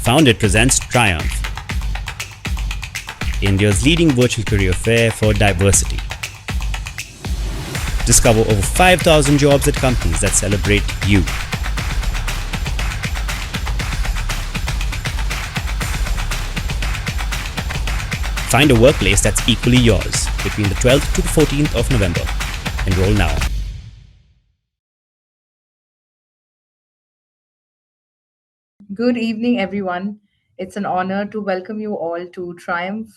Founded presents Triumph, India's leading virtual career fair for diversity. Discover over 5,000 jobs at companies that celebrate you. Find a workplace that's equally yours between the 12th to the 14th of November. Enroll now. Good evening, everyone. It's an honor to welcome you all to Triumph,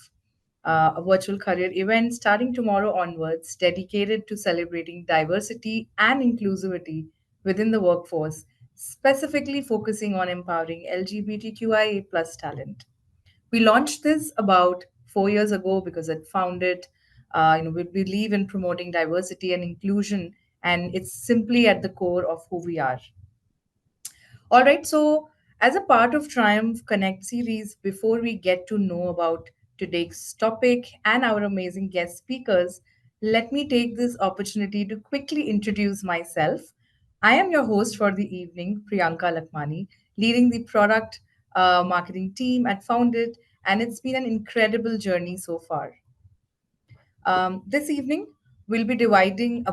a virtual career event starting tomorrow onwards, dedicated to celebrating diversity and inclusivity within the workforce, specifically focusing on empowering LGBTQIA plus talent. We launched this about 4 years ago because it founded, we believe in promoting diversity and inclusion, and it's simply at the core of who we are. All right, so as a part of Triumph Connect series, before we get to know about today's topic and our amazing guest speakers, let me take this opportunity to quickly introduce myself. I am your host for the evening, Priyanka Lakhmani, leading the product marketing team at Founded, and it's been an incredible journey so far. This evening, we'll be, diving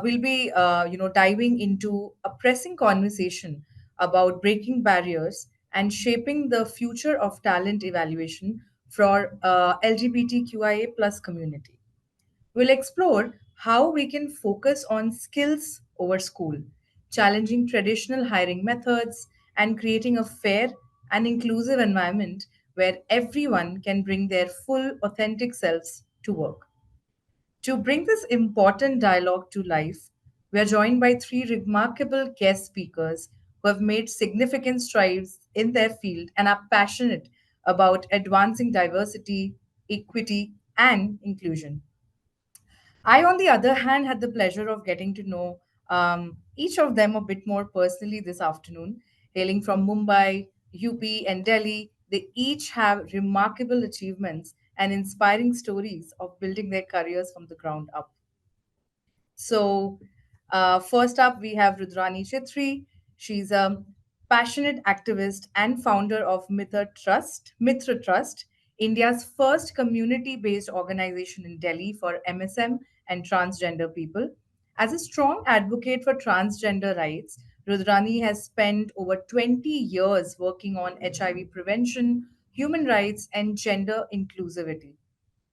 into a pressing conversation about breaking barriers and shaping the future of talent evaluation for LGBTQIA plus community. We'll explore how we can focus on skills over school, challenging traditional hiring methods, and creating a fair and inclusive environment where everyone can bring their full, authentic selves to work. To bring this important dialogue to life, we are joined by three remarkable guest speakers who have made significant strides in their field and are passionate about advancing diversity, equity, and inclusion. I, on the other hand, had the pleasure of getting to know each of them a bit more personally this afternoon. Hailing from Mumbai, UP, and Delhi, they each have remarkable achievements and inspiring stories of building their careers from the ground up. So, first up, we have Rudrani Chhetri. She's a passionate activist and founder of Mitra Trust, India's first community-based organization in Delhi for MSM and transgender people. As a strong advocate for transgender rights, Rudrani has spent over 20 years working on HIV prevention, human rights, and gender inclusivity.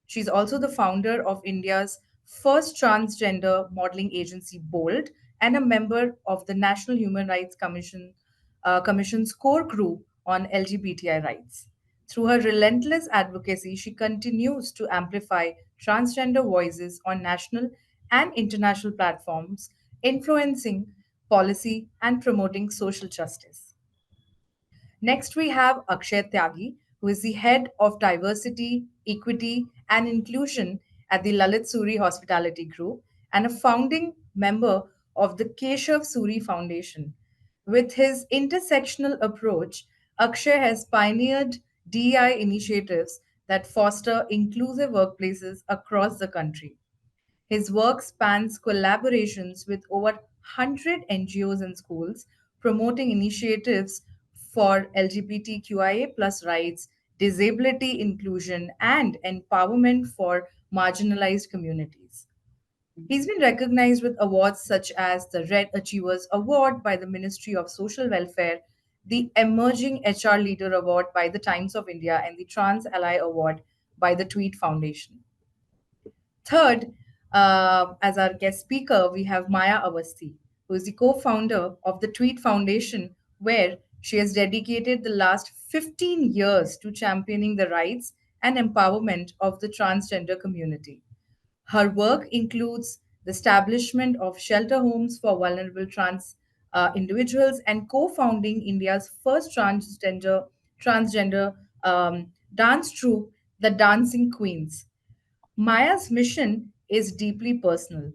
She's also the founder of India's first transgender modeling agency, Bold, and a member of the National Human Rights Commission's core group on LGBTI rights. Through her relentless advocacy, she continues to amplify transgender voices on national and international platforms, influencing policy and promoting social justice. Next, we have Akshay Tyagi, who is the head of diversity, equity, and inclusion at the Lalit Suri Hospitality Group and a founding member of the Keshav Suri Foundation. With his intersectional approach, Akshay has pioneered DEI initiatives that foster inclusive workplaces across the country. His work spans collaborations with over 100 NGOs and schools, promoting initiatives for LGBTQIA plus rights, disability inclusion, and empowerment for marginalized communities. He's been recognized with awards such as the Red Achievers Award by the Ministry of Social Welfare, the Emerging HR Leader Award by the Times of India, and the Trans Ally Award by the Tweet Foundation. Third, as our guest speaker, we have Maya Awasthy, who is the co founder of the Tweet Foundation, where she has dedicated the last 15 years to championing the rights and empowerment of the transgender community. Her work includes the establishment of shelter homes for vulnerable trans individuals and co-founding India's first transgender dance troupe, the Dancing Queens. Maya's mission is deeply personal.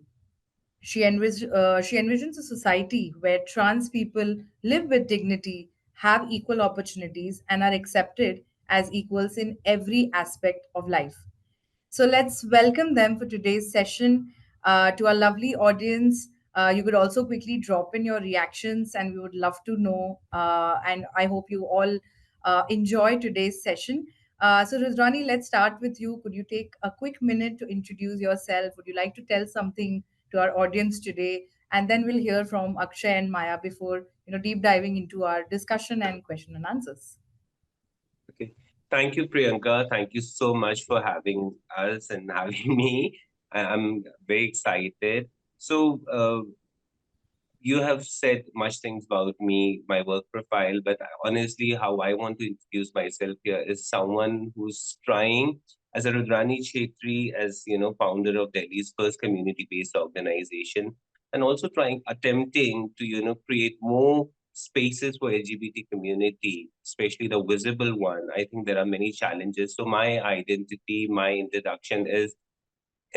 She envisions a society where trans people live with dignity, have equal opportunities, and are accepted as equals in every aspect of life. So let's welcome them for today's session to our lovely audience. You could also quickly drop in your reactions, and we would love to know. And I hope you all enjoy today's session. So, Rudrani, let's start with you. Could you take a quick minute to introduce yourself? Would you like to tell something to our audience today? And then we'll hear from Akshay and Maya before deep diving into our discussion and question and answers. Okay. Thank you, Priyanka. Thank you so much for having us and having me. I'm very excited. So, you have said much things about me, my work profile, but honestly, how I want to introduce myself here is someone who's trying as a Rudrani Chhetri, as founder of Delhi's first community-based organization, and also attempting to create more spaces for LGBT community, especially the visible one. I think there are many challenges. So my identity, my introduction is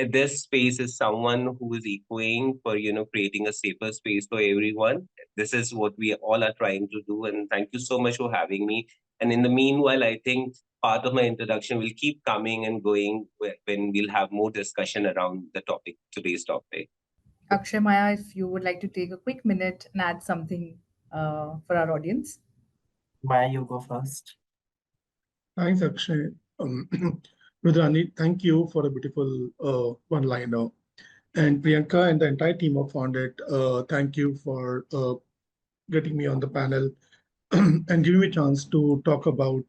this space is someone who is echoing for creating a safer space for everyone. This is what we all are trying to do, and thank you so much for having me. And in the meanwhile, I think part of my introduction will keep coming and going when we'll have more discussion around the topic, today's topic. Akshay, Maya, if you would like to take a quick minute and add something for our audience. Maya, you go first. Thanks, Akshay. Um, Rudrani, thank you for a beautiful one-liner. And Priyanka and the entire team of Founded, thank you for getting me on the panel and giving me a chance to talk about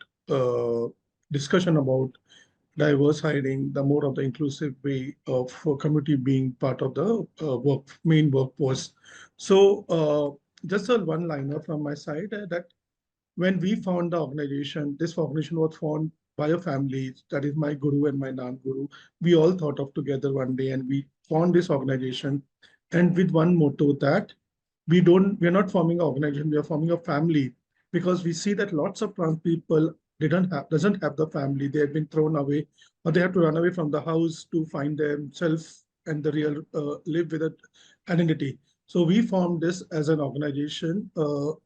discussion about diverse hiring, the more of the inclusive way of community being part of the main workforce. So just a one-liner from my side that when we found the organization, this organization was formed by a family, that is my guru and my non-guru. We all thought of together one day and we formed this organization, and with one motto that we're not forming an organization, we are forming a family, because we see that lots of trans people doesn't have the family. They have been thrown away, or they have to run away from the house to find themselves and the real live with an identity. So we formed this as an organization,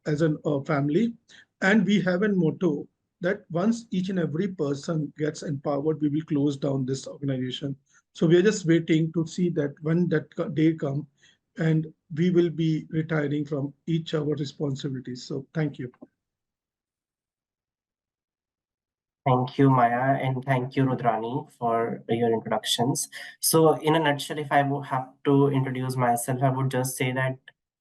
as a family, and we have a motto that once each and every person gets empowered, we will close down this organization. So we are just waiting to see that when that day come, and we will be retiring from each our responsibilities. So thank you. Thank you, Maya, and thank you, Rudrani, for your introductions. So, in a nutshell, if I would have to introduce myself, I would just say that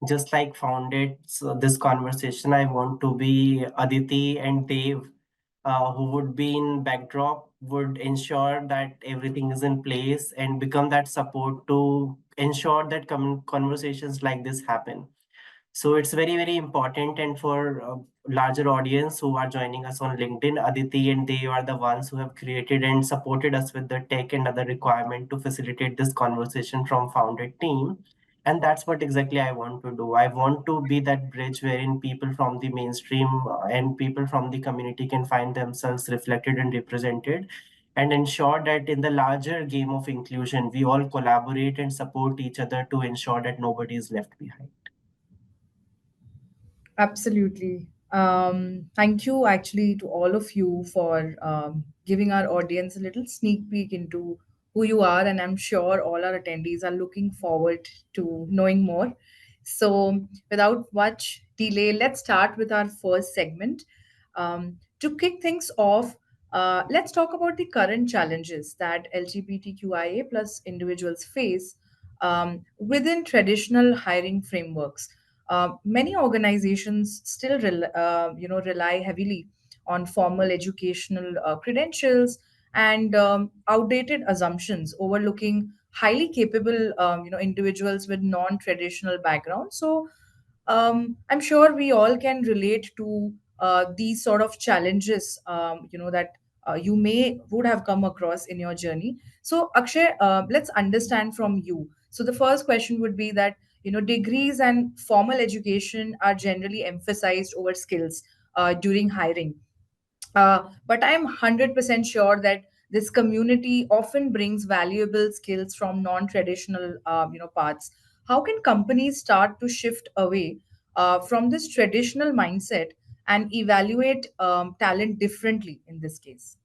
just like founded this conversation, I want to be Aditi and Dave, who would be in backdrop, would ensure that everything is in place and become that support to ensure that conversations like this happen. So it's very, very important. And for a larger audience who are joining us on LinkedIn, Aditi and they are the ones who have created and supported us with the tech and other requirement to facilitate this conversation from founded team. And that's what exactly I want to do. I want to be that bridge wherein people from the mainstream and people from the community can find themselves reflected and represented, and ensure that in the larger game of inclusion, we all collaborate and support each other to ensure that nobody is left behind. Absolutely. Thank you, actually, to all of you for giving our audience a little sneak peek into who you are. And I'm sure all our attendees are looking forward to knowing more. So, without much delay, let's start with our first segment. To kick things off, let's talk about the current challenges that LGBTQIA plus individuals face within traditional hiring frameworks. Many organizations still rely heavily on formal educational credentials and outdated assumptions, overlooking highly capable individuals with non-traditional backgrounds. So I'm sure we all can relate to these sort of challenges that you may would have come across in your journey. So Akshay, let's understand from you. So the first question would be that degrees and formal education are generally emphasized over skills during hiring, but I'm 100% sure that this community often brings valuable skills from non-traditional paths. How can companies start to shift away from this traditional mindset and evaluate talent differently in this case?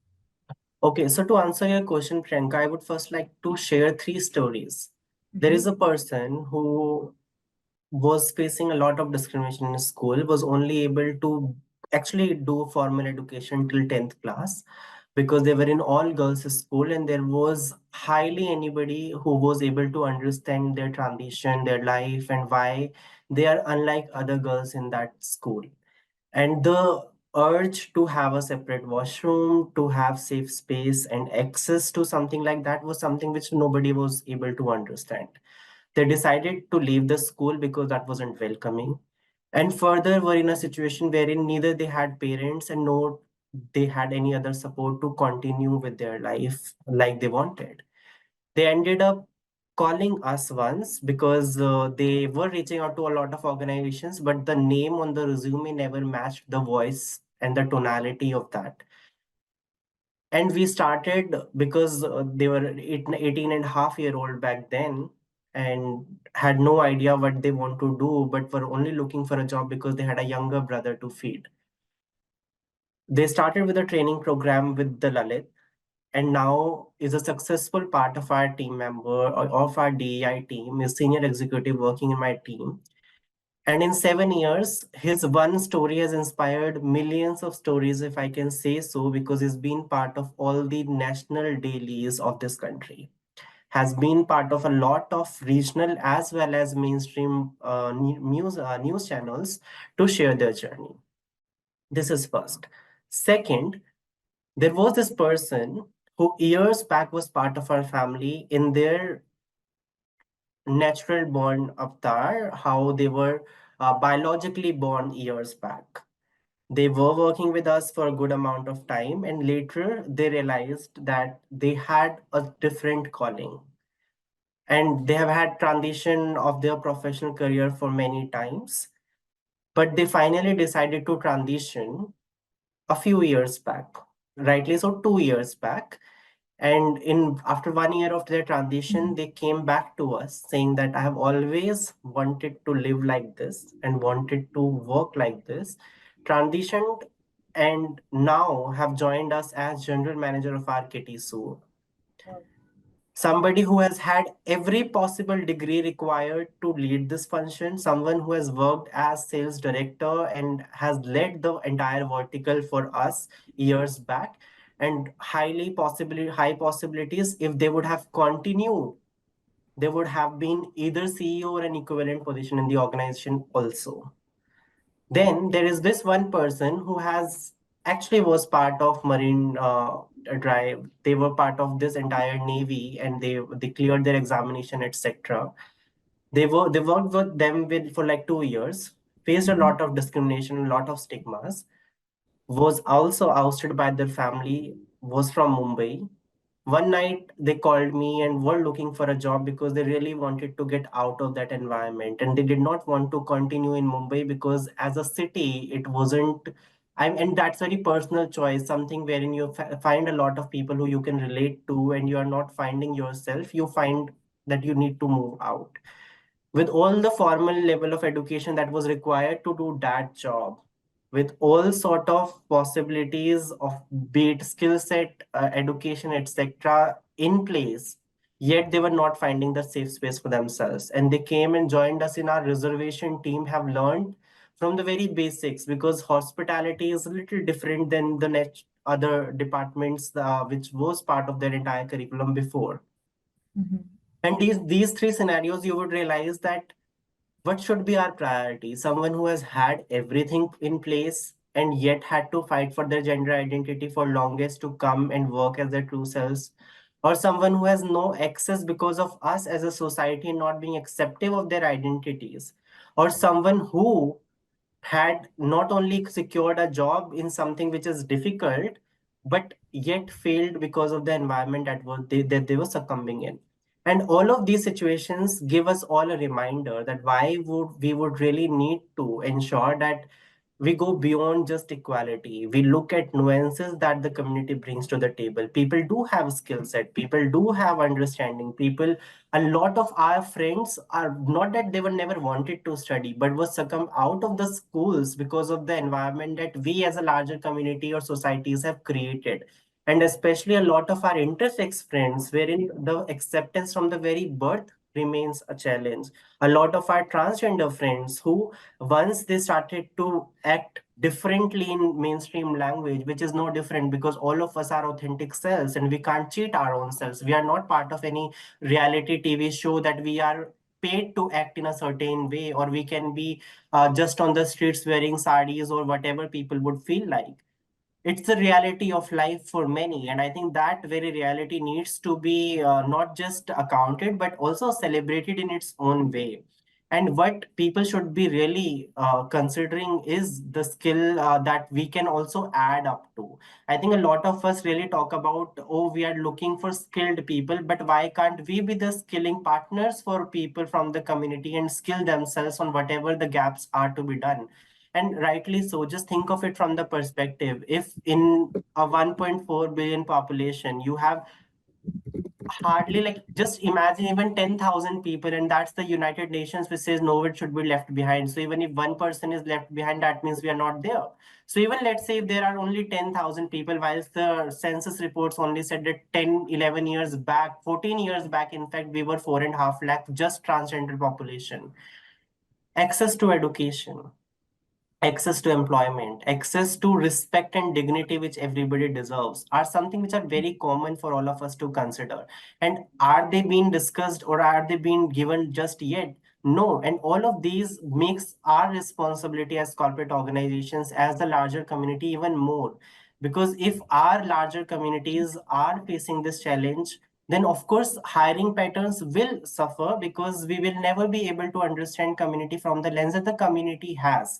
Okay, so to answer your question, Priyanka, I would first like to share three stories. There is Mhm. a person who was facing a lot of discrimination in school, was only able to actually do formal education till 10th class, because they were in all girls school, and there was hardly anybody who was able to understand their transition, their life, and why they are unlike other girls in that school. And the urge to have a separate washroom, to have safe space and access to something like that, was something which nobody was able to understand. They decided to leave the school because that wasn't welcoming, and further were in a situation wherein neither they had parents and no they had any other support to continue with their life like they wanted. They ended up calling us once because they were reaching out to a lot of organizations, but the name on the resume never matched the voice and the tonality of that. And we started because they were 18 and a half year old back then, and had no idea what they want to do, but were only looking for a job because they had a younger brother to feed. They started with a training program with the Lalit, and now is a successful part of our team member, or of our DEI team, is senior executive working in my team. And in 7 years, his one story has inspired millions of stories, if I can say so, because he's been part of all the national dailies of this country, has been part of a lot of regional as well as mainstream news channels to share their journey. This is first. Second, there was this person who years back was part of our family in their natural born avatar, how they were biologically born years back. They were working with us for a good amount of time, and later they realized that they had a different calling. And they have had transition of their professional career for many times, but they finally decided to transition a few years back, rightly so 2 years back. And in after 1 year of their transition, they came back to us saying that I have always wanted to live like this and wanted to work like this, transitioned, and now have joined us as general manager of our kitty Soor. Somebody who has had every possible degree required to lead this function, someone who has worked as sales director and has led the entire vertical for us years back, and high possibilities, if they would have continued, they would have been either CEO or an equivalent position in the organization also. Then there is this one person who has actually was part of Marine Drive. They were part of this entire Navy, and they cleared their examination, etc. They worked with them with for like 2 years, faced a lot of discrimination, a lot of stigmas, was also ousted by their family, was from Mumbai. One night they called me and were looking for a job because they really wanted to get out of that environment, and they did not want to continue in Mumbai because as a city it wasn't. And that's very personal choice, something wherein you find a lot of people who you can relate to, and you are not finding yourself. You find that you need to move out with all the formal level of education that was required to do that job, with all sort of possibilities of be it skill set, education, etc. in place, yet they were not finding the safe space for themselves, and they came and joined us in our reservation team, have learned from the very basics, because hospitality is a little different than the other departments, which was part of their entire curriculum before. And these three scenarios, you would realize that what should be our priority? Someone who has had everything in place and yet had to fight for their gender identity for longest to come and work as their true selves, or someone who has no access because of us as a society not being acceptive of their identities, or someone who had not only secured a job in something which is difficult, but yet failed because of the environment that they were succumbing in. And all of these situations give us all a reminder that why would we would really need to ensure that we go beyond just equality. We look at nuances that the community brings to the table. People do have skill set, people do have understanding, people, a lot of our friends are not that they were never wanted to study, but was succumb out of the schools because of the environment that we as a larger community or societies have created. And especially a lot of our intersex friends, wherein the acceptance from the very birth remains a challenge. A lot of our transgender friends who once they started to act differently in mainstream language, which is no different because all of us are authentic selves and we can't cheat our own selves. We are not part of any reality TV show that we are paid to act in a certain way, or we can be just on the streets wearing saris or whatever people would feel like. It's the reality of life for many, and I think that very reality needs to be not just accounted but also celebrated in its own way. And what people should be really considering is the skill that we can also add up to. I think a lot of us really talk about, oh, we are looking for skilled people, but why can't we be the skilling partners for people from the community and skill themselves on whatever the gaps are to be done? And rightly so, just think of it from the perspective. If in a 1.4 billion population, you have hardly, like, just imagine even 10,000 people, and that's the United Nations which says no one should be left behind. So even if one person is left behind, that means we are not there. So even let's say if there are only 10,000 people, whilst the census reports only said that 10, 11 years back, 14 years back, in fact, we were 4.5 lakh just transgender population. Access to education, access to employment, access to respect and dignity, which everybody deserves, are something which are very common for all of us to consider. And are they being discussed or are they being given just yet? No. And all of these makes our responsibility as corporate organizations, as the larger community, even more. Because if our larger communities are facing this challenge, then of course hiring patterns will suffer, because we will never be able to understand community from the lens that the community has.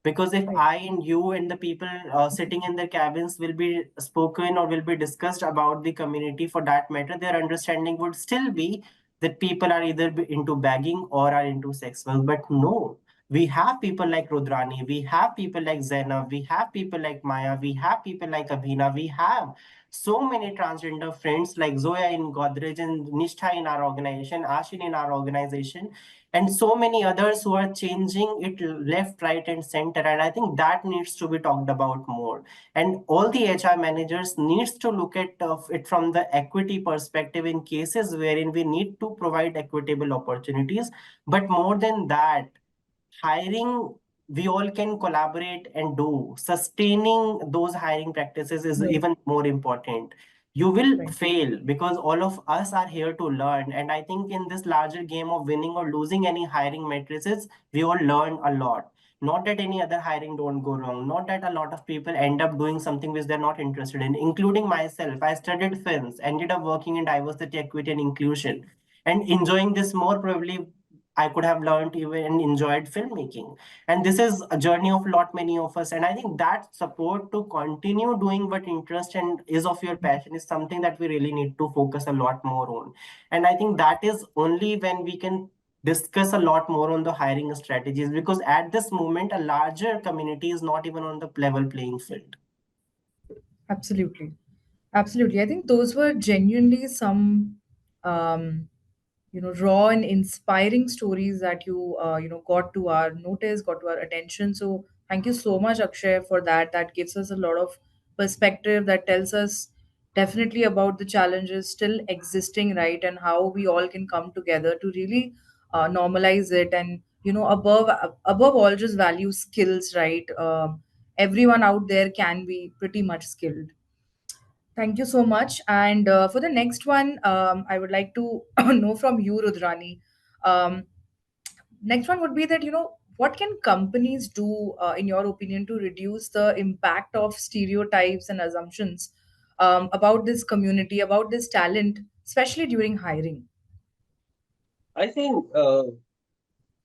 Because if Right. I and you and the people sitting in their cabins will be spoken or will be discussed about the community, for that matter, their understanding would still be that people are either into bagging or are into sex work. But no, we have people like Rudrani, we have people like Zainab, we have people like Maya, we have people like Abhina, we have so many transgender friends like Zoya in Godrej and Nishtha in our organization, Ashin in our organization, and so many others who are changing it left, right, and center. And I think that needs to be talked about more. And all the HR managers needs to look at it from the equity perspective in cases wherein we need to provide equitable opportunities. But more than that, hiring, we all can collaborate and do. Sustaining those hiring practices is Right. even more important. You will Right. fail because all of us are here to learn. And I think in this larger game of winning or losing any hiring matrices, we all learn a lot. Not that any other hiring don't go wrong. Not that a lot of people end up doing something which they're not interested in, including myself. I studied films, ended up working in diversity, equity, and inclusion, and enjoying this more probably I could have learned even and enjoyed filmmaking. And this is a journey of lot many of us. And I think that support to continue doing what interest and is of your passion is something that we really need to focus a lot more on. And I think that is only when we can discuss a lot more on the hiring strategies, because at this moment a larger community is not even on the level playing field. Absolutely. Absolutely. I think those were genuinely some, um, raw and inspiring stories that you got to our notice, got to our attention. So thank you so much, Akshay, for that. That gives us a lot of perspective, that tells us definitely about the challenges still existing, right? And how we all can come together to really normalize it. And, above all, just value skills, right? Everyone out there can be pretty much skilled. Thank you so much. And for the next one, I would like to know from you, Rudrani. Um, Next one would be that, what can companies do, in your opinion, to reduce the impact of stereotypes and assumptions about this community, about this talent, especially during hiring? I think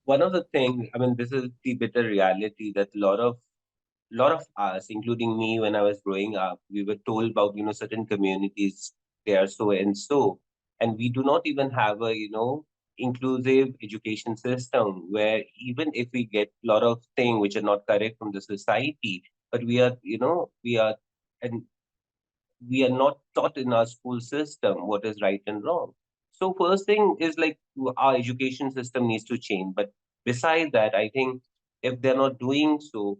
one of the things, I mean, this is the bitter reality that a lot of us, including me, when I was growing up, we were told about, certain communities, they are so and so. And we do not even have a, inclusive education system where even if we get a lot of things which are not correct from the society, but and we are not taught in our school system what is right and wrong. So first thing is like our education system needs to change. But beside that, I think if they're not doing so,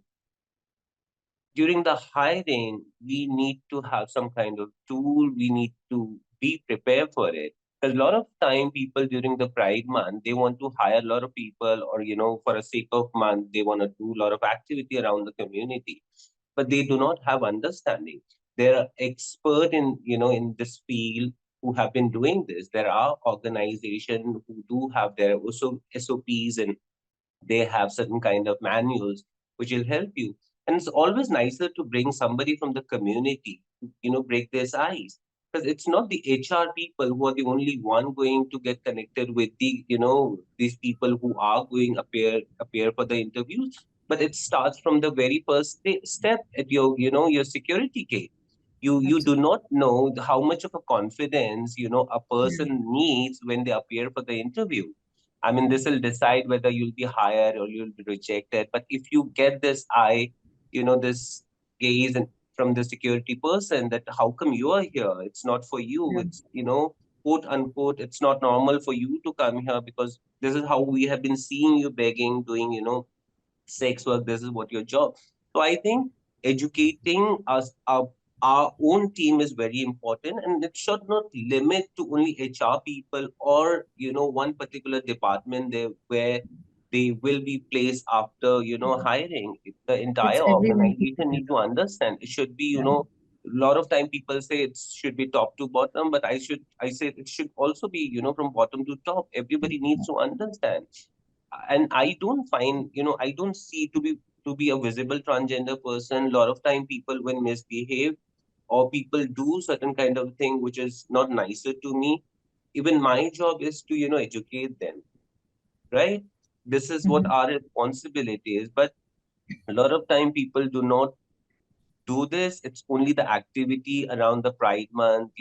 during the hiring, we need to have some kind of tool. We need to be prepared for it. Because a lot of time people during the Pride month, they want to hire a lot of people, or for a sake of month, they want to do a lot of activity around the community, but they do not have understanding. They're expert in this field who have been doing this. There are organizations who do have their also SOPs, and they have certain kind of manuals which will help you. And it's always nicer to bring somebody from the community to, break this ice. Because it's not the HR people who are the only one going to get connected with these people who are going appear for the interviews. But it starts from the very first step at your security gate. You do Absolutely. not know how much of a confidence a Yeah. person needs when they appear for the interview. I mean, this will decide whether you'll be hired or you'll be rejected. But if you get this eye, this gaze and from the security person, that how come you are here? It's not for you. Yeah. It's, quote unquote, it's not normal for you to come here, because this is how we have been seeing you begging, doing, sex work. This is what your job. So I think educating us, our own team is very important, and it should not limit to only HR people or one particular department there where they will be placed after hiring. The entire It's everyone. organization need to understand. It should be Yeah. a lot of time people say it should be top to bottom, but I say it should also be from bottom to top. Everybody needs to understand. And I don't see to be a visible transgender person. A lot of time people when misbehave or people do certain kind of thing which is not nicer to me, even my job is to educate them, right? This is what Mhm. our responsibility is. But a lot of time people do not do this. It's only the activity around the Pride month,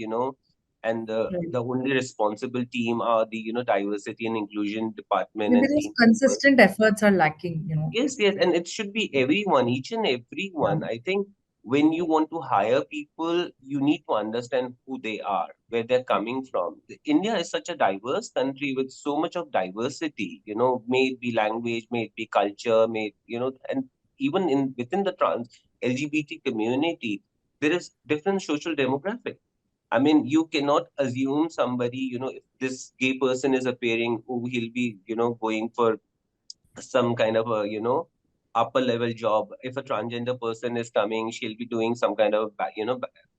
and the Right. the only responsible team are the diversity and inclusion department Maybe and those team members. consistent efforts are lacking. Yes, yes, and it should be everyone, each and Yeah. everyone. I think when you want to hire people, you need to understand who they are, where they're coming from. India is such a diverse country with so much of diversity, may it be language, may it be culture, and even within the trans LGBT community, there is different social demographic. I mean, you cannot assume somebody, if this gay person is appearing, oh, he'll be, going for some kind of a upper level job. If a transgender person is coming, she'll be doing some kind of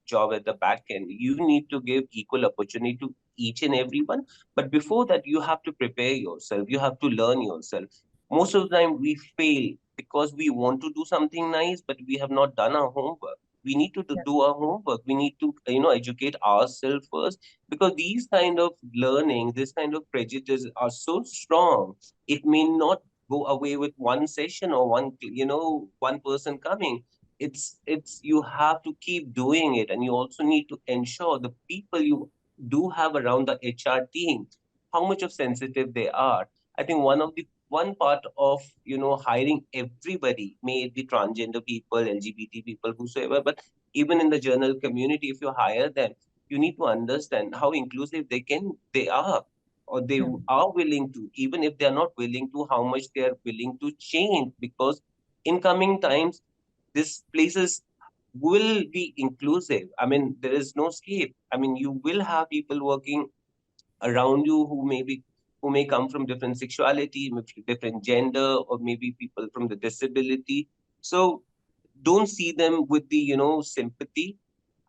job at the back end. You need to give equal opportunity to each and everyone, but before that you have to prepare yourself, you have to learn yourself. Most of the time we fail because we want to do something nice, but we have not done our homework. We need to Yeah. do our homework. We need to educate ourselves first, because these kind of learning, this kind of prejudice are so strong. It may not go away with one session or one person coming. It's you have to keep doing it, and you also need to ensure the people you do have around the HR team, how much of sensitive they are. I think one part of hiring everybody, may it be transgender people, LGBT people, whosoever, but even in the journal community, if you hire them, you need to understand how inclusive they are, or they Yeah. are willing to, even if they are not willing to, how much they are willing to change. Because in coming times, this places will be inclusive. I mean, there is no escape. I mean, you will have people working around you who may come from different sexuality, different gender, or maybe people from the disability. So don't see them with the sympathy.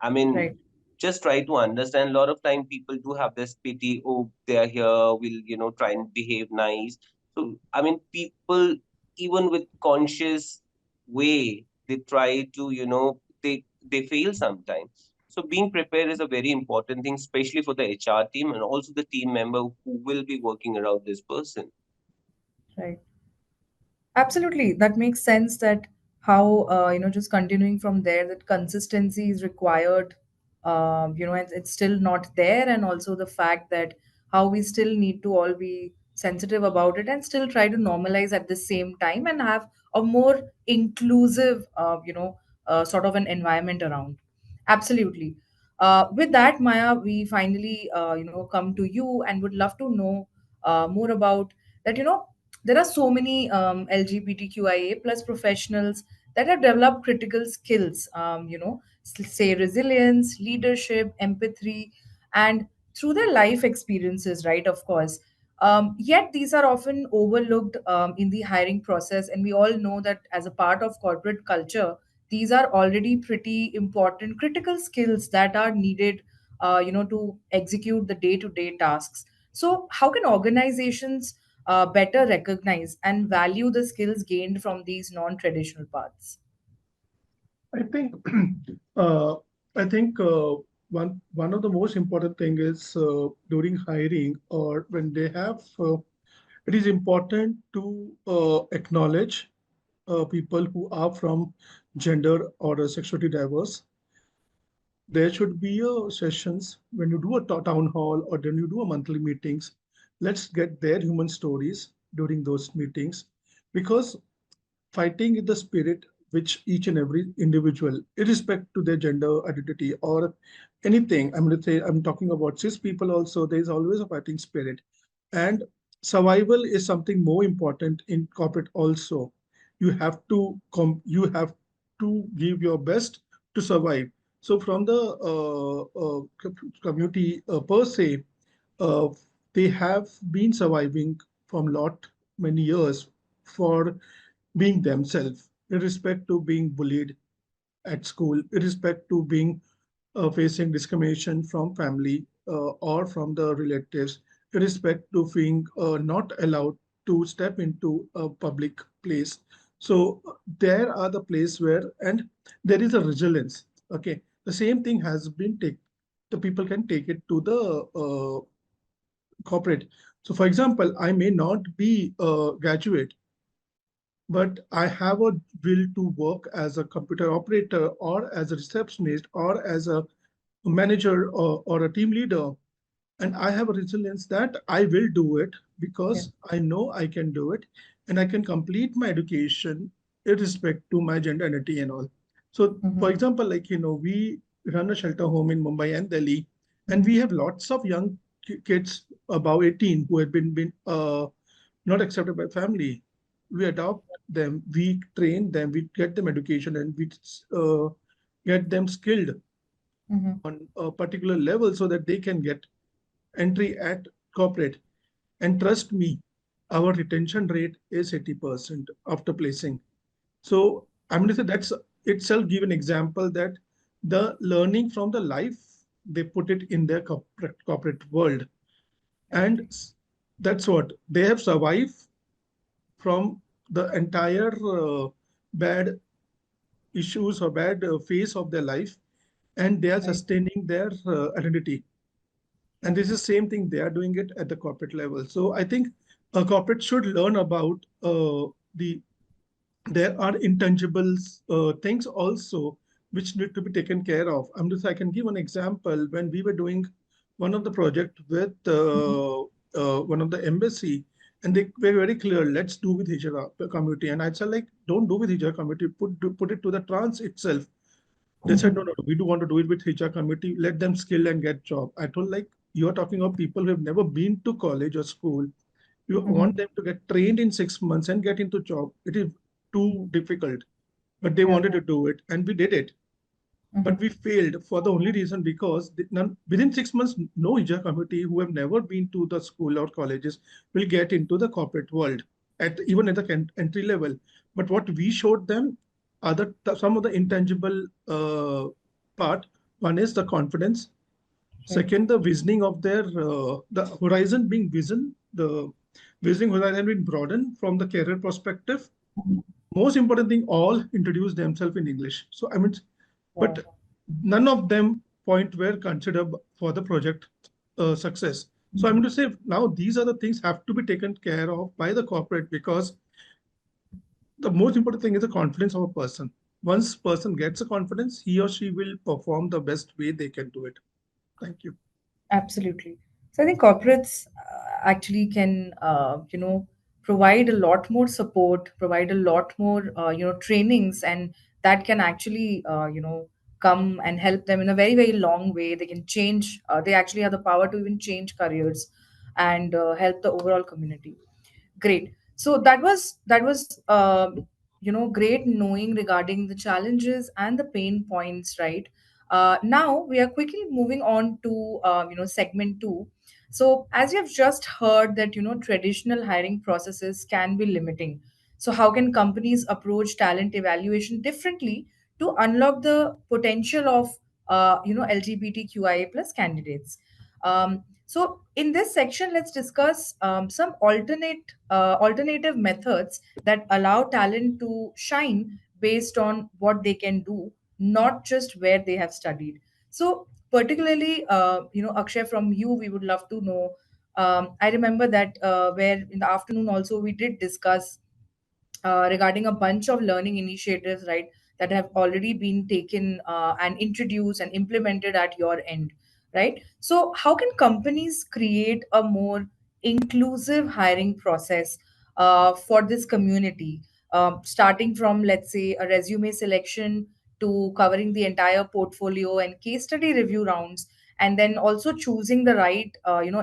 I mean, Right. just try to understand. A lot of time people do have this pity. Oh, they are here. We'll try and behave nice. So I mean, people even with conscious way, they try to they fail sometimes. So being prepared is a very important thing, especially for the HR team and also the team member who will be working around this person. Right. Absolutely, that makes sense. That how just continuing from there, that consistency is required. And it's still not there, and also the fact that how we still need to all be sensitive about it and still try to normalize at the same time and have a more inclusive, sort of an environment around. Absolutely. With that, Maya, we finally come to you and would love to know more about that. There are so many LGBTQIA plus professionals that have developed critical skills, say resilience, leadership, empathy, and through their life experiences, right? Of course. Yet these are often overlooked in the hiring process, and we all know that as a part of corporate culture, these are already pretty important critical skills that are needed, to execute the day-to-day tasks. So, how can organizations better recognize and value the skills gained from these non-traditional paths? I think uh, I think one of the most important thing is during hiring or when they have it is important to acknowledge people who are from gender or sexuality diverse. There should be sessions when you do a town hall or when you do a monthly meetings. Let's get their human stories during those meetings, because fighting is the spirit which each and every individual, irrespective to their gender identity or anything, I'm going to say, I'm talking about cis people also, there is always a fighting spirit. And survival is something more important in corporate also. You have to give your best to survive. So from the community per se, uh, they have been surviving from lot many years for being themselves, irrespective to being bullied at school, irrespective to being facing discrimination from family or from the relatives, irrespective to being not allowed to step into a public place. So there are the place where, and there is a resilience. Okay, the same thing has been take. The people can take it to the corporate. So, for example, I may not be a graduate, but I have a will to work as a computer operator or as a receptionist or as a manager or a team leader. And I have a resilience that I will do it Yeah. because I know I can do it and I can complete my education irrespective to my gender identity and all. So, for Mm-hmm. example, like, we run a shelter home in Mumbai and Delhi, and Mm-hmm. we have lots of young kids above 18 who have been not accepted by family. We adopt them, we train them, we get them education, and we uh, get them skilled Mm-hmm. on a particular level so that they can get entry at corporate. And trust me, our retention rate is 80% after placing. So I'm going to say that's itself give an example that the learning from the life, they put it in their corporate world. And Correct. that's what they have survived from the entire bad issues or bad phase of their life, and they are Right. sustaining their identity. And this is Correct. same thing they are doing it at the corporate level. So I think a corporate should learn about the there are intangible things also which need to be taken care of. I can give an example. When we were doing one of the project with Mm-hmm. one of the embassy, and they were very clear, let's do with Hijra community. And I said, like, don't do with Hijra community, put it to the trans itself. They said, Mm-hmm. no, no, no, we do want to do it with Hijra community. Let them skill and get job. I told, like, you are talking of people who have never been to college or school. You want Mm-hmm. them to get trained in 6 months and get into job. It is too difficult, but they Yeah. wanted to do it, and we did it. But Mm-hmm. we failed for the only reason because within 6 months, no hijab committee who have never been to the school or colleges will get into the corporate world at even at the entry level. But what we showed them are some of the intangible part. One is the confidence. Right. Second, the visioning of their the horizon being vision, the visioning horizon being broadened from the career perspective. Mhm. Most important thing, all introduce themselves in English. So I mean, but Wow. none of them point were considered for the project success. So I'm Mhm. going to say now these are the things have to be taken care of by the corporate, because the most important thing is the confidence of a person. Once person gets a confidence, he or she will perform the best way they can do it. Thank you. Absolutely. So I think corporates actually can, provide a lot more support, provide a lot more, trainings, and that can actually, come and help them in a very, very long way. They can change. They actually have the power to even change careers and help the overall community. Great. So that was great knowing regarding the challenges and the pain points, right? Now we are quickly moving on to segment two. So as you've just heard that traditional hiring processes can be limiting. So how can companies approach talent evaluation differently to unlock the potential of LGBTQIA plus candidates? So in this section, let's discuss some alternative methods that allow talent to shine based on what they can do, not just where they have studied. So particularly, Akshay, from you, we would love to know. I remember that where in the afternoon also we did discuss regarding a bunch of learning initiatives, right, that have already been taken and introduced and implemented at your end, right? So, how can companies create a more inclusive hiring process for this community, starting from, let's say, a resume selection to covering the entire portfolio and case study review rounds? And then also choosing the right,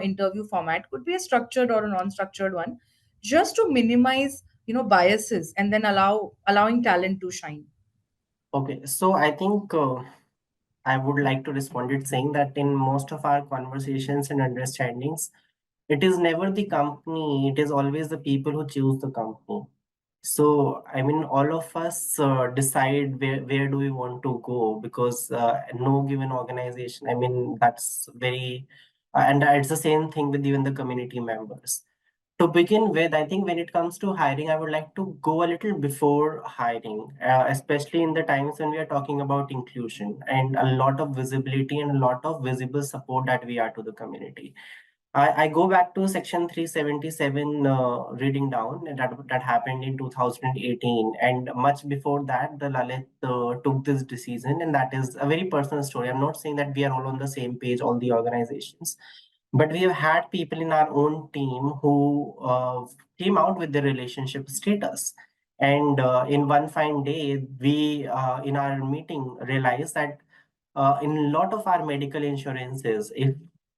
interview format, could be a structured or a non-structured one, just to minimize biases and then allowing talent to shine. Okay, so I think I would like to respond it saying that in most of our conversations and understandings, it is never the company, it is always the people who choose the company. So, I mean, all of us decide where do we want to go, because no given organization, I mean, that's very, and it's the same thing with even the community members. To begin with, I think when it comes to hiring, I would like to go a little before hiring, especially in the times when we are talking about inclusion and a lot of visibility and a lot of visible support that we are to the community. I go back to section 377 reading down and that happened in 2018, and much before that the Lalit took this decision, and that is a very personal story. I'm not saying that we are all on the same page, all the organizations, but we have had people in our own team who came out with the relationship status, and in one fine day we in our meeting realized that in a lot of our medical insurances, if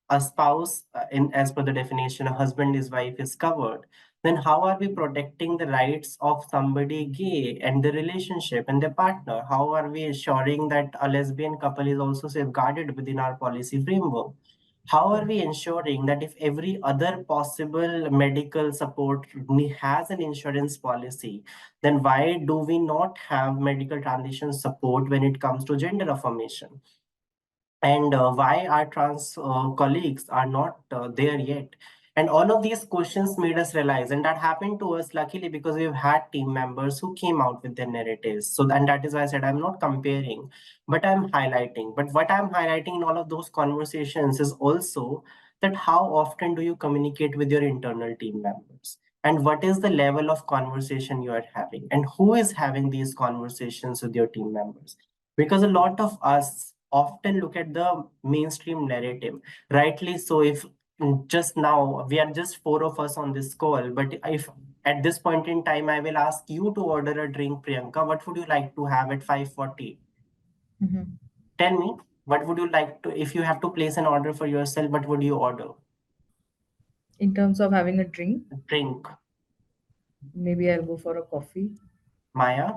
a spouse, in as per the definition, a husband is wife is covered, then how are we protecting the rights of somebody gay and the relationship and the partner? How are we ensuring that a lesbian couple is also safeguarded within our policy framework? How are we ensuring that if every other possible medical support has an insurance policy, then why do we not have medical transition support when it comes to gender affirmation? And why our trans colleagues are not there yet? And all of these questions made us realize, and that happened to us luckily because we've had team members who came out with their narratives. So, and that is why I said I'm not comparing, but I'm highlighting. But what I'm highlighting in all of those conversations is also that how often do you communicate with your internal team members? And what is the level of conversation you are having? And who is having these conversations with your team members? Because a lot of us often look at the mainstream narrative, rightly so. If just now we are just four of us on this call, but if at this point in time I will ask you to order a drink, Priyanka, what would you like to have at 5:40? Mhm. Tell me, what would you like to, if you have to place an order for yourself, what would you order? In terms of having a drink, Drink. maybe I'll go for a coffee. Maya,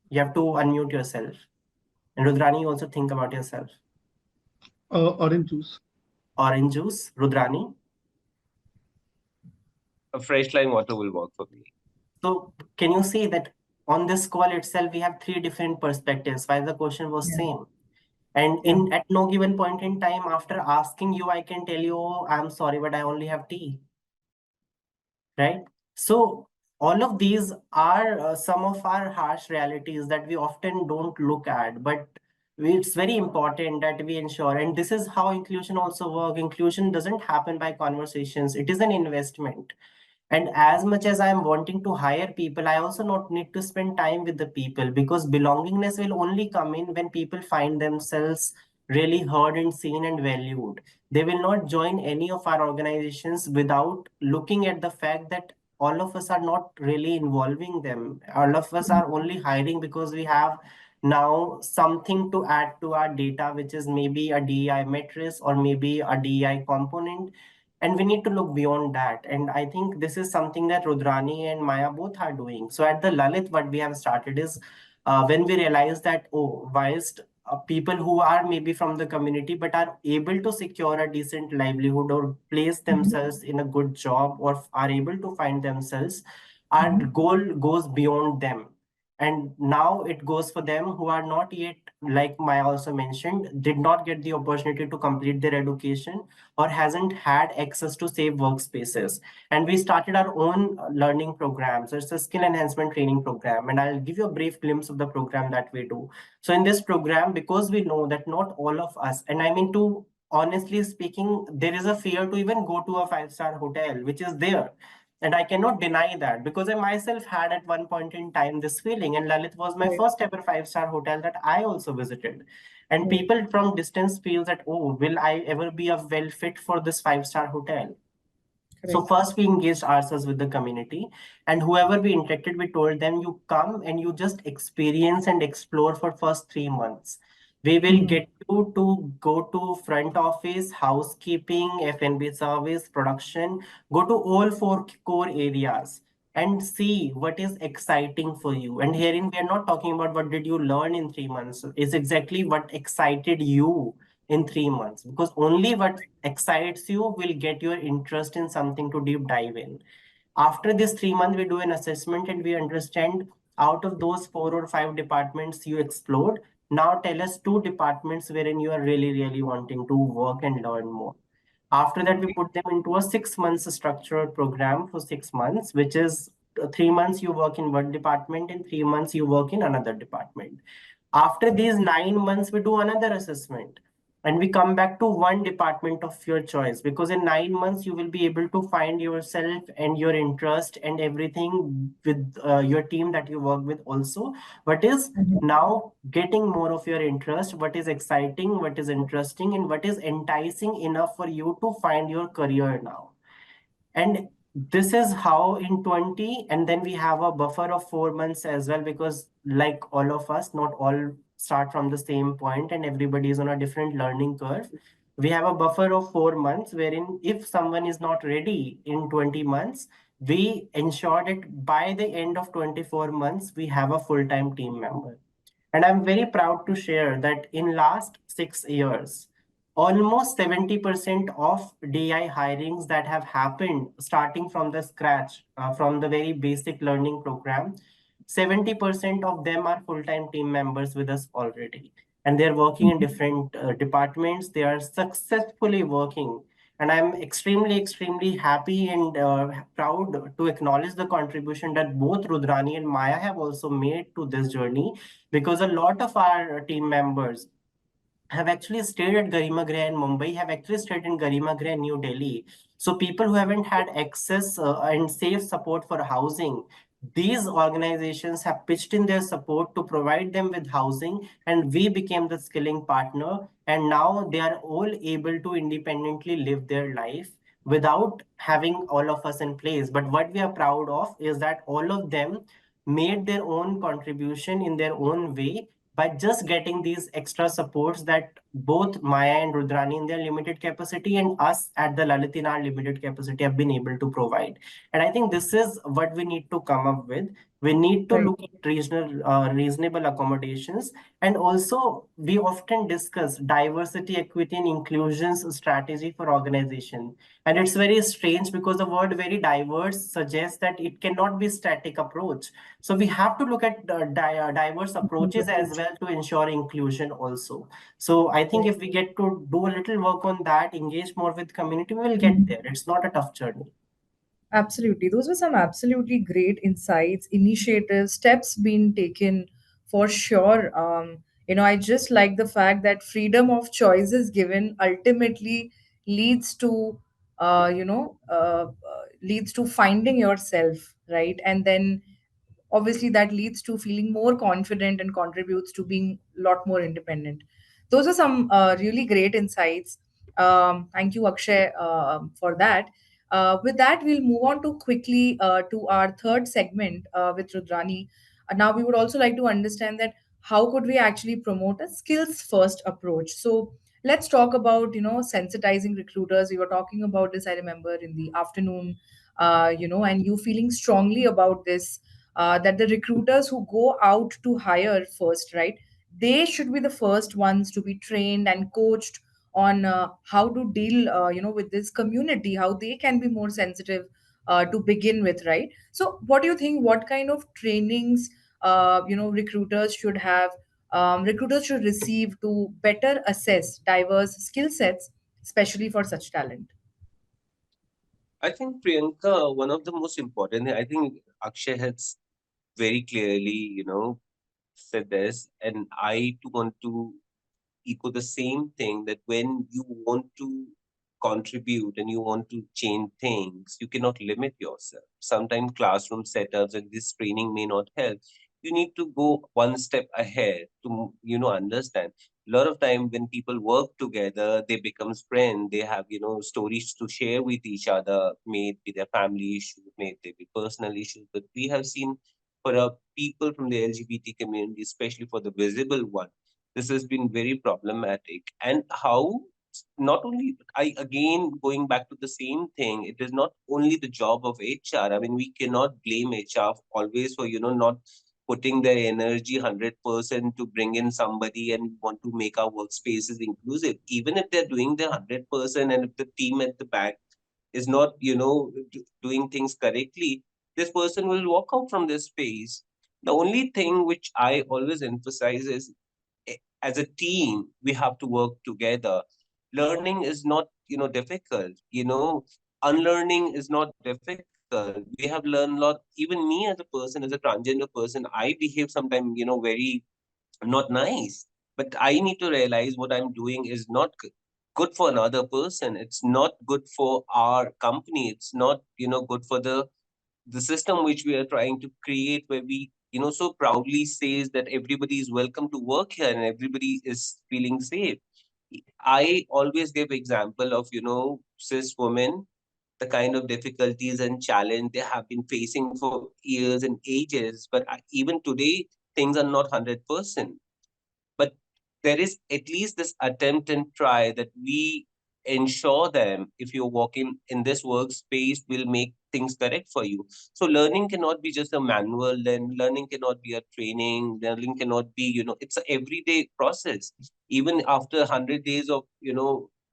you have to unmute yourself. And Rudrani, you also think about yourself. Orange juice. Orange juice. Rudrani. A fresh lime water will work for me. So can you see that on this call itself, we have three different perspectives while the question was Yeah. same. And Yeah. in at no given point in time, after asking you, I can tell you, oh, I'm sorry, but I only have tea, right? So all of these are some of our harsh realities that we often don't look at, but it's very important that we ensure. And this is how inclusion also works. Inclusion doesn't happen by conversations. It is an investment. And as much as I'm wanting to hire people, I also not need to spend time with the people, because belongingness will only come in when people find themselves really heard and seen and valued. They will not join any of our organizations without looking at the fact that all of us are not really involving them. All of us are only hiring because we have now something to add to our data, which is maybe a DEI matrix or maybe a DEI component, and we need to look beyond that. And I think this is something that Rudrani and Maya both are doing. So at the Lalit, what we have started is when we realize that, oh, whilst people who are maybe from the community but are able to secure a decent livelihood or place Mhm. themselves in a good job or are able to find themselves, our Mhm. goal goes beyond them. And now it goes for them who are not yet, like Maya also mentioned, did not get the opportunity to complete their education or hasn't had access to safe workspaces. And we started our own learning program. So it's a skill enhancement training program. And I'll give you a brief glimpse of the program that we do. So in this program, because we know that not all of us, and I mean, to honestly speaking, there is a fear to even go to a five-star hotel, which is there. And I cannot deny that because I myself had at one point in time this feeling. And Lalit was my Right. first ever five-star hotel that I also visited. And Right. people from distance feel that, oh, will I ever be a well fit for this five-star hotel? So Correct. first we engaged ourselves with the community, and whoever we interacted, we told them, you come and you just experience and explore for first 3 months. We will Mhm. get you to go to front office, housekeeping, F&B service, production, go to all four core areas and see what is exciting for you. And herein we are not talking about what did you learn in 3 months. It's exactly what excited you in 3 months, because only what excites you will get your interest in something to deep dive in. After this 3 months, we do an assessment and we understand out of those 4 or 5 departments you explored, now tell us 2 departments wherein you are really, really wanting to work and learn more. After that, we put them into a 6 months structured program for 6 months, which is 3 months you work in one department and 3 months you work in another department. After these 9 months, we do another assessment and we come back to one department of your choice, because in 9 months you will be able to find yourself and your interest and everything with your team that you work with also. What is Mhm. now getting more of your interest, what is exciting, what is interesting, and what is enticing enough for you to find your career now. And this is how in 20, and then we have a buffer of 4 months as well, because like all of us, not all start from the same point and everybody is on a different learning curve. We have a buffer of 4 months wherein if someone is not ready in 20 months, we ensure that by the end of 24 months, we have a full-time team member. And I'm very proud to share that in last 6 years, almost 70% of DI hirings that have happened starting from the scratch, from the very basic learning program, 70% of them are full-time team members with us already. And they're working in different departments. They are successfully working. And I'm extremely, extremely happy and proud to acknowledge the contribution that both Rudrani and Maya have also made to this journey, because a lot of our team members have actually stayed at Garima Greh in Mumbai, have actually stayed in Garima Greh in New Delhi. So people who haven't had access and safe support for housing, these organizations have pitched in their support to provide them with housing, and we became the skilling partner. And now they are all able to independently live their life without having all of us in place. But what we are proud of is that all of them made their own contribution in their own way by just getting these extra supports that both Maya and Rudrani in their limited capacity and us at the Lalit in our limited capacity have been able to provide. And I think this is what we need to come up with. We need to Right. look at reasonable accommodations. And also, we often discuss diversity, equity, and inclusions strategy for organization. And it's very strange because the word very diverse suggests that it cannot be static approach. So we have to look at diverse approaches as well to ensure inclusion also. So I think if we get to do a little work on that, engage more with community, we will get Mhm. there. It's not a tough journey. Absolutely. Those were some absolutely great insights, initiatives, steps being taken for sure. I just like the fact that freedom of choice is given ultimately leads to, leads to finding yourself, right? And then obviously that leads to feeling more confident and contributes to being a lot more independent. Those are some really great insights. Thank you, Akshay, for that. With that, we'll move on to quickly to our third segment with Rudrani. Now we would also like to understand that how could we actually promote a skills first approach. So let's talk about sensitizing recruiters. We were talking about this, I remember, in the afternoon, and you feeling strongly about this. that the recruiters who go out to hire first, right, they should be the first ones to be trained and coached on how to deal with this community, how they can be more sensitive to begin with, right? So what do you think, what kind of trainings recruiters should have, recruiters should receive to better assess diverse skill sets, especially for such talent? I think Priyanka, one of the most important, I think Akshay has very clearly, said this, and I too want to echo the same thing, that when you want to contribute and you want to change things, you cannot limit yourself. Sometimes classroom setups and this training may not help. You need to go one step ahead to, understand. A lot of time when people work together, they become friends. They have, stories to share with each other, may it be their family issues, may it be personal issues. But we have seen for people from the LGBT community, especially for the visible one, this has been very problematic. And how, not only, I again going back to the same thing, it is not only the job of HR. I mean, we cannot blame HR always for, not putting their energy 100% to bring in somebody and want to make our workspaces inclusive. Even if they're doing their 100%, and if the team at the back is not, doing things correctly, this person will walk out from this space. The only thing which I always emphasize is, as a team, we have to work together. Learning is not, difficult. Unlearning is not difficult. We have learned a lot. Even me as a person, as a transgender person, I behave sometimes, very not nice. But I need to realize what I'm doing is not good for another person. It's not good for our company. It's not, good for the system which we are trying to create, where we, so proudly says that everybody is welcome to work here and everybody is feeling safe. I always give example of, cis women, the kind of difficulties and challenge they have been facing for years and ages. But even today, things are not 100%. But there is at least this attempt and try that we ensure them, if you're working in this workspace, will make things correct for you. So learning cannot be just a manual, then learning cannot be a training, learning cannot be, it's an everyday process. Even after 100 days of,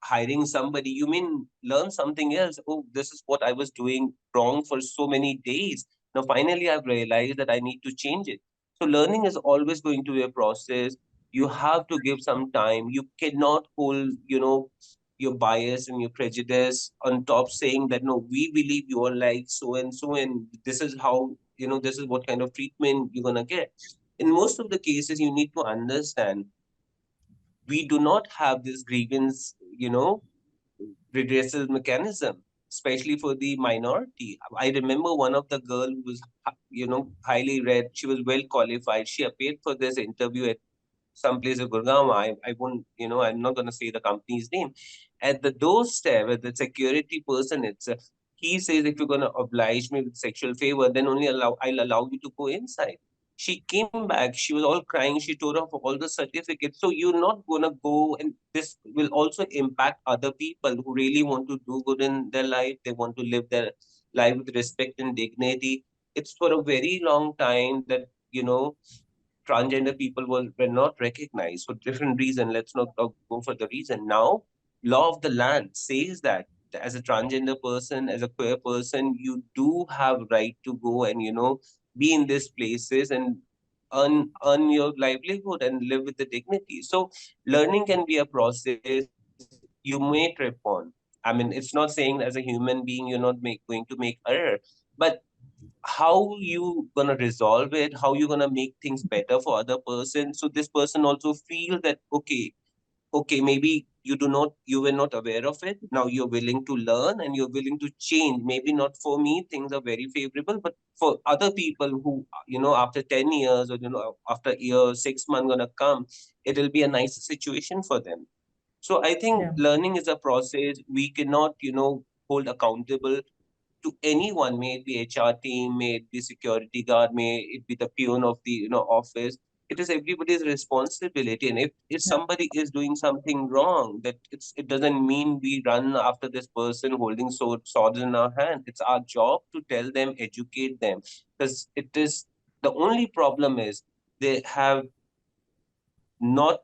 hiring somebody, you may learn something else. Oh, this is what I was doing wrong for so many days. Now finally I've realized that I need to change it. So learning is always going to be a process. You have to give some time. You cannot hold, your bias and your prejudice on top, saying that no, we believe you are like so and so, and this is how, this is what kind of treatment you're gonna get. In most of the cases, you need to understand, we do not have this grievance, redressal mechanism, especially for the minority. I remember one of the girl who was, highly read. She was well qualified. She appeared for this interview at some place in Gurgaon. I won't, I'm not going to say the company's name. At the doorstep, at the security person, he says, if you're going to oblige me with sexual favor, then only I'll allow you to go inside. She came back, she was all crying, she tore off all the certificates. So you're not going to go, and this will also impact other people who really want to do good in their life. They want to live their life with respect and dignity. It's for a very long time that, transgender people were not recognized for different reason. Let's not go for the reason. Now, law of the land says that as a transgender person, as a queer person, you do have right to go and, be in these places and earn your livelihood and live with the dignity. So learning can be a process. You may trip on. I mean, it's not saying as a human being you're not going to make error, but how you gonna resolve it, how you gonna make things better for other person, so this person also feel that okay, maybe you were not aware of it, now you're willing to learn and you're willing to change. Maybe not for me things are very favorable, but for other people who, after 10 years, or after a year, 6 months gonna come, it'll be a nice situation for them. So I think Yeah. learning is a process. We cannot, hold accountable to anyone, may it be HR team, may it be security guard, may it be the peon of the, office. It is everybody's responsibility. And if Yeah. somebody is doing something wrong, it doesn't mean we run after this person holding swords in our hand. It's our job to tell them, educate them, because it is The only problem is they have not,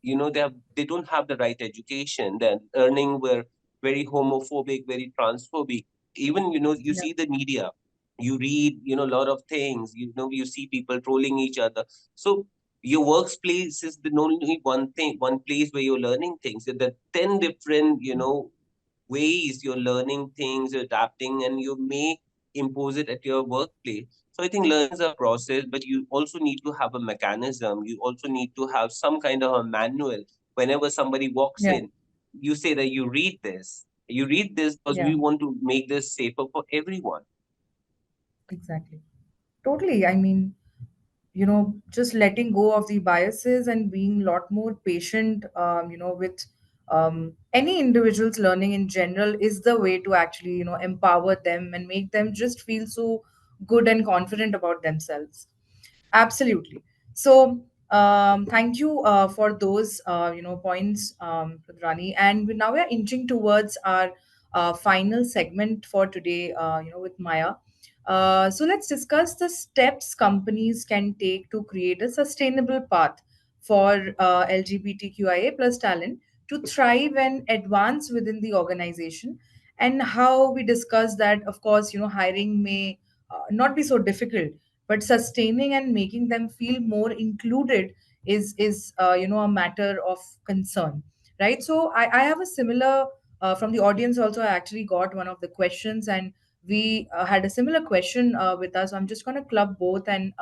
they don't have the right education. Their learning were very homophobic, very transphobic. Even, you Yeah. see the media, you read, a lot of things, you see people trolling each other. So your workplace is the only one thing, one place where you're learning things. There are 10 different, ways you're learning things, you're adapting, and you may impose it at your workplace. So I think learning is a process, but you also need to have a mechanism. You also need to have some kind of a manual. Whenever somebody walks Yeah. in, you say that you read this. You read this because Yeah. we want to make this safer for everyone. Exactly. Totally. I mean, just letting go of the biases and being a lot more patient, with any individual's learning in general is the way to actually, empower them and make them just feel so good and confident about themselves. Absolutely. So, thank you for those, points, Rudrani. And now we're inching towards our final segment for today, with Maya. So let's discuss the steps companies can take to create a sustainable path for LGBTQIA plus talent to thrive and advance within the organization, and how we discuss that, of course, hiring may not be so difficult, but sustaining and making them feel more included is a matter of concern, right? So I have a similar from the audience also. I actually got one of the questions, and we had a similar question with us. I'm just going to club both and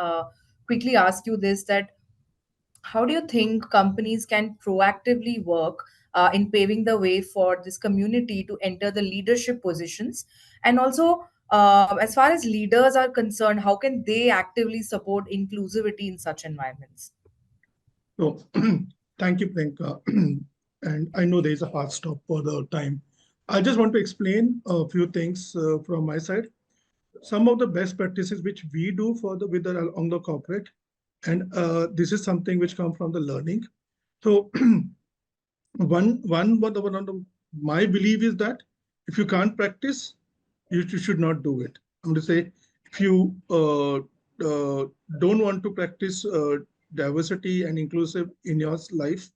quickly ask you this: that how do you think companies can proactively work in paving the way for this community to enter the leadership positions? And also, as far as leaders are concerned, how can they actively support inclusivity in such environments? So thank you, Priyanka. And I know there is a hard stop for the time. I just want to explain a few things from my side. Some of the best practices which we do for the with the along the corporate, and this is something which come from the learning. So one of my belief is that if you can't practice, you should not do it. I'm going to say, if you don't want to practice diversity and inclusive in your life,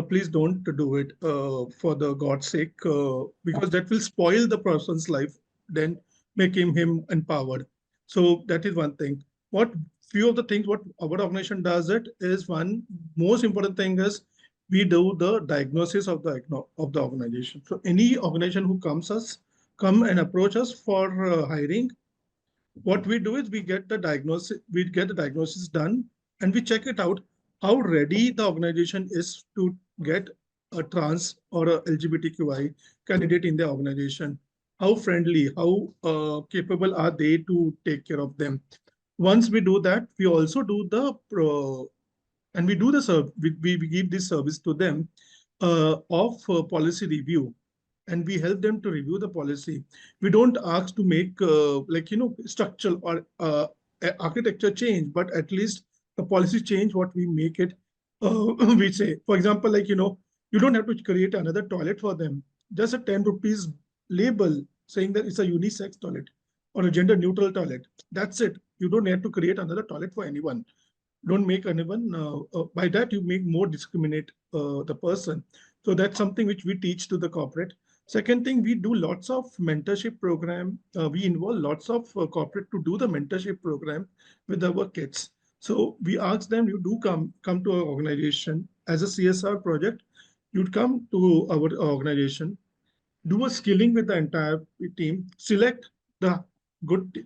please don't do it for the God's sake, because that will spoil the person's life, then make him empowered. So that is one thing. What few of the things what our organization does it is, one most important thing is we do the diagnosis of the organization. So any organization who come and approach us for hiring, what we do is we get the diagnosis done, and we check it out how ready the organization is to get a trans or a LGBTQI candidate in the organization. How friendly, how capable are they to take care of them? Once we do that, we also do the and we do the we give this service to them of policy review, and we help them to review the policy. We don't ask to make structural or architecture change, but at least the policy change what we make it. We say, for example, you don't have to create another toilet for them. Just a 10 rupees label saying that it's a unisex toilet or a gender neutral toilet. That's it. You don't have to create another toilet for anyone. Don't make anyone by that you make more discriminate the person. So that's something which we teach to the corporate. Second thing, we do lots of mentorship program. We involve lots of corporate to do the mentorship program with our kids. So we ask them, you do come to our organization as a CSR project. You'd come to our organization, do a skilling with the entire team, select the good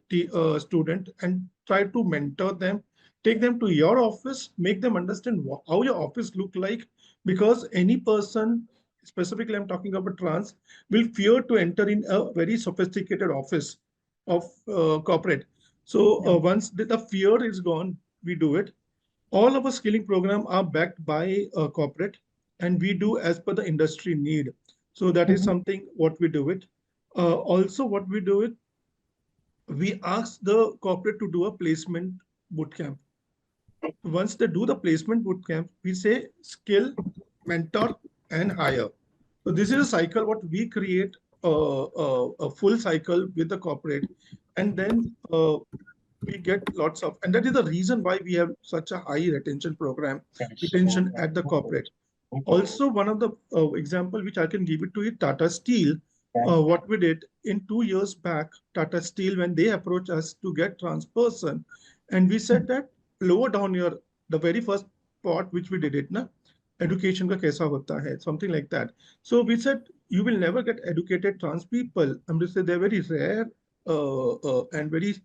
student and try to mentor them, take them to your office, make them understand how your office look like, because any person, specifically I'm talking about trans, will fear to enter in a very sophisticated office of corporate. So Yeah. once the fear is gone, we do it. All of our skilling program are backed by corporate, and we do as per the industry need. So that is Mhm. something what we do it. Also, what we do it, we ask the corporate to do a placement bootcamp. Once they do the placement bootcamp, we say skill, mentor, and hire. So this is a cycle what we create a full cycle with the corporate, and then we get lots of, and that is the reason why we have such a high retention at the corporate. Also, one of the example which I can give it to is Tata Steel. What we did in 2 years back, Tata Steel, when they approached us to get transperson, and we said that lower down your, the very first part which we did it, na, education ka kaisa hota hai, something like that. So we said you will never get educated trans people. I'm just saying they're very rare and very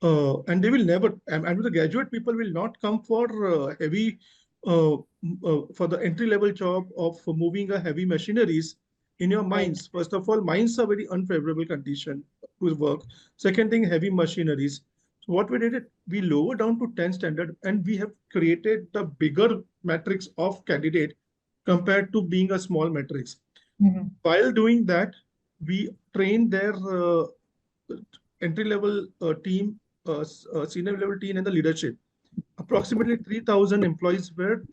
and they will never, and the graduate people will not come for heavy for the entry level job of moving a heavy machineries in your Right. mines. First of all, mines are very unfavorable condition to work. Second thing, heavy machineries. So what we did, we lowered down to 10 standard, and we have created the bigger matrix of candidate compared to being a small matrix. While doing that, we trained their entry level team, senior level team, and the leadership. Approximately 3,000 employees were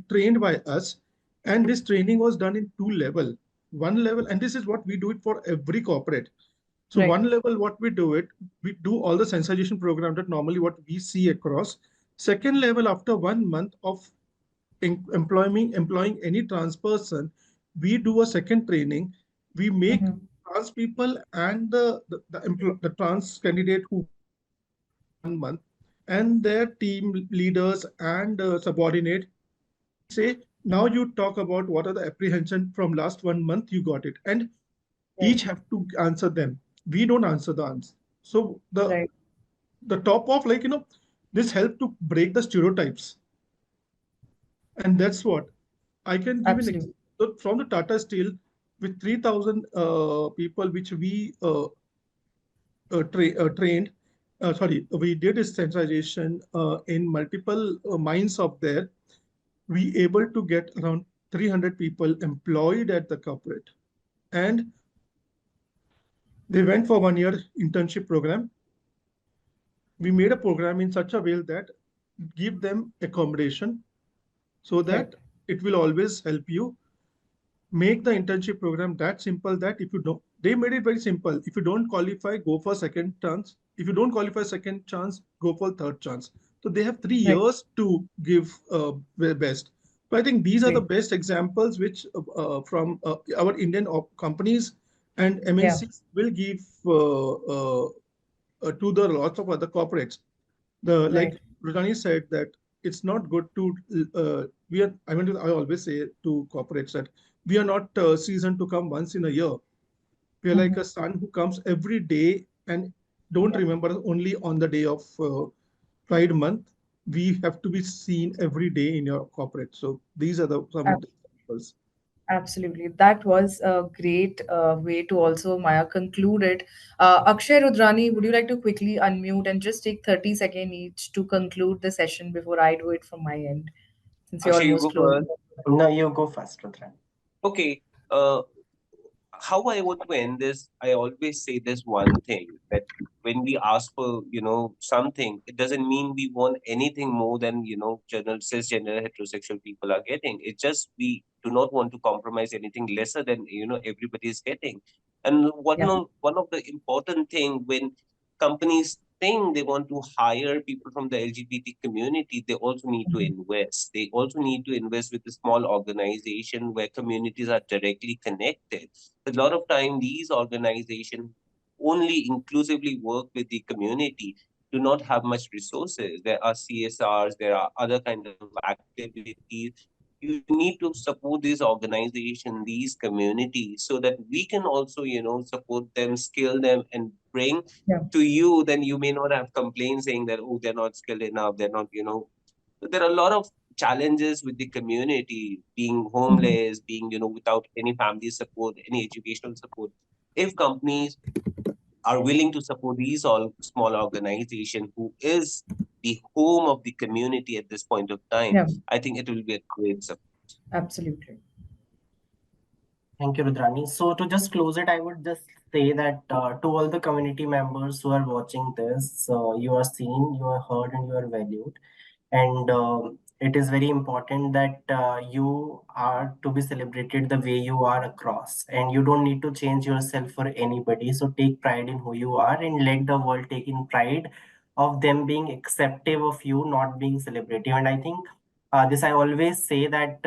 trained by us, and this training was done in two level. One level, and this is what we do it for every corporate. So Right. one level, what we do it, we do all the sensitization program that normally what we see across. Second level, after 1 month of employing any trans person, we do a second training. We make trans people and the trans candidate who worked with us for 1 month and their team leaders and subordinate. We say, now you talk about what are the apprehension from last 1 month you got it, and Right. each have to answer them. We don't answer the answer. So Right. the top of, like, this help to break the stereotypes. And that's what I can give an Absolutely. example from the Tata Steel with 3,000 people which we trained. Sorry, we did a sensitization in multiple mines up there. We able to get around 300 people employed at the corporate, and they went for 1 year internship program. We made a program in such a way that give them accommodation so Right. that it will always help you. Make the internship program that simple that if you don't, they made it very simple. If you don't qualify, go for second chance. If you don't qualify second chance, go for third chance. So they have 3 years Right. to give their best. So I think these are the Great. best examples which from our Indian companies and Yeah. MNCs will give to the lots of other corporates. The Right. like Rudrani said that it's not good to we are. I always say to corporates that we are not seasoned to come once in a year. We are like a sun who comes every day and don't Yeah. remember only on the day of Pride month. We have to be seen every day in your corporate. So these are the some of the examples. Absolutely. That was a great way to also, Maya, conclude it. Akshay, Rudrani, would you like to quickly unmute and just take 30 seconds each to conclude the session before I do it from my end, since you're Akshay, you almost go closing? first. No, you go first, Rudran. Okay. Uh, how I want to end this, I always say this one thing that when we ask for, something, it doesn't mean we want anything more than, cisgender heterosexual people are getting. It's just we do not want to compromise anything lesser than, everybody is getting. And Yeah. one of the important thing when companies think they want to hire people from the LGBT community, they also need to invest. They also need to invest with a small organization where communities are directly connected. A lot of time these organizations only inclusively work with the community, do not have much resources. There are CSRs, there are other kind of activities. You need to support these organizations, these communities, so that we can also, support them, skill them, and bring Yeah. to you. Then you may not have complaints saying that, oh, they're not skilled enough, they're not, there are a lot of challenges with the community, being homeless, being, without any family support, any educational support. If companies are willing to support these all small organizations who is the home of the community at this point of time, Yeah. I think it will be a great support. Absolutely. Thank you, Rudrani. So to just close it, I would just say that to all the community members who are watching this, you are seen, you are heard, and you are valued. And it is very important that you are to be celebrated the way you are across, and you don't need to change yourself for anybody. So take pride in who you are and let the world take in pride of them being acceptive of you not being celebrative. And I think this I always say that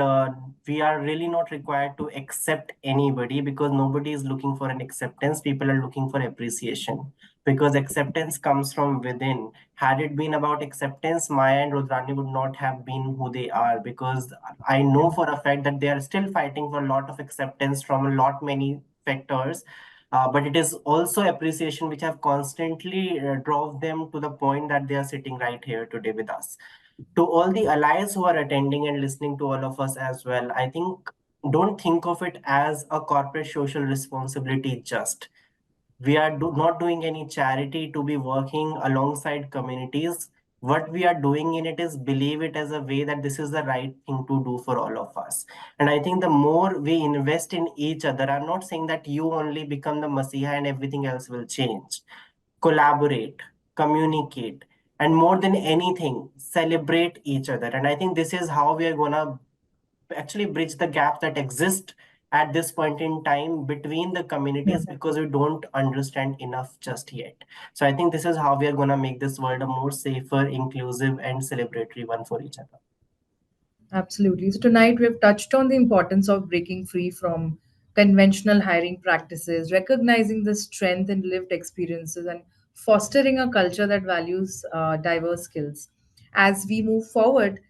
we are really not required to accept anybody, because nobody is looking for an acceptance. People are looking for appreciation, because acceptance comes from within. Had it been about acceptance, Maya and Rudrani would not have been who they are, because I know for a fact that they are still fighting for a lot of acceptance from a lot many factors. But it is also appreciation which have constantly drove them to the point that they are sitting right here today with us. To all the allies who are attending and listening to all of us as well, I think, don't think of it as a corporate social responsibility just. We are not doing any charity to be working alongside communities. What we are doing in it is believe it as a way that this is the right thing to do for all of us. And I think the more we invest in each other, I'm not saying that you only become the messiah and everything else will change. Collaborate, communicate, and more than anything, celebrate each other. And I think this is how we are going to actually bridge the gap that exists at this point in time between the communities, because we don't understand enough just yet. So I think this is how we are going to make this world a more safer, inclusive, and celebratory one for each other. Absolutely. So tonight we've touched on the importance of breaking free from conventional hiring practices, recognizing the strength in lived experiences, and fostering a culture that values diverse skills. As we move forward,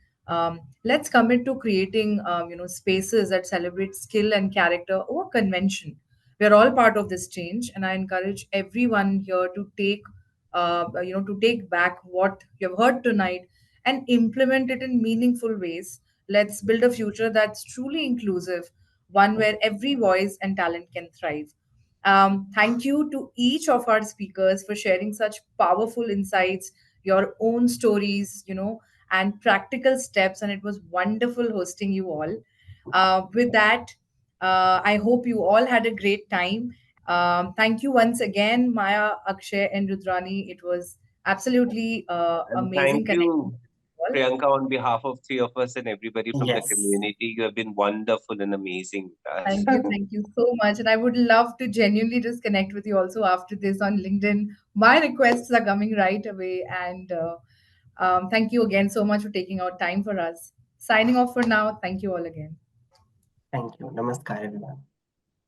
let's commit to creating spaces that celebrate skill and character over convention. We are all part of this change, and I encourage everyone here to take back what you have heard tonight and implement it in meaningful ways. Let's build a future that's truly inclusive, one where every voice and talent can thrive. Thank you to each of our speakers for sharing such powerful insights, your own stories, and practical steps. And it was wonderful hosting you all. With that, I hope you all had a great time. Thank you once again, Maya, Akshay, and Rudrani. It was absolutely And amazing thank connecting you, with you all. Priyanka, on behalf of three of us and everybody from the Yes. community. You have been wonderful and amazing with us. Thank you so much. And I would love to genuinely just connect with you also after this on LinkedIn. My requests are coming right away. And thank you again so much for taking out time for us. Signing off for now. Thank you all again. Thank you. Namaskar, everyone.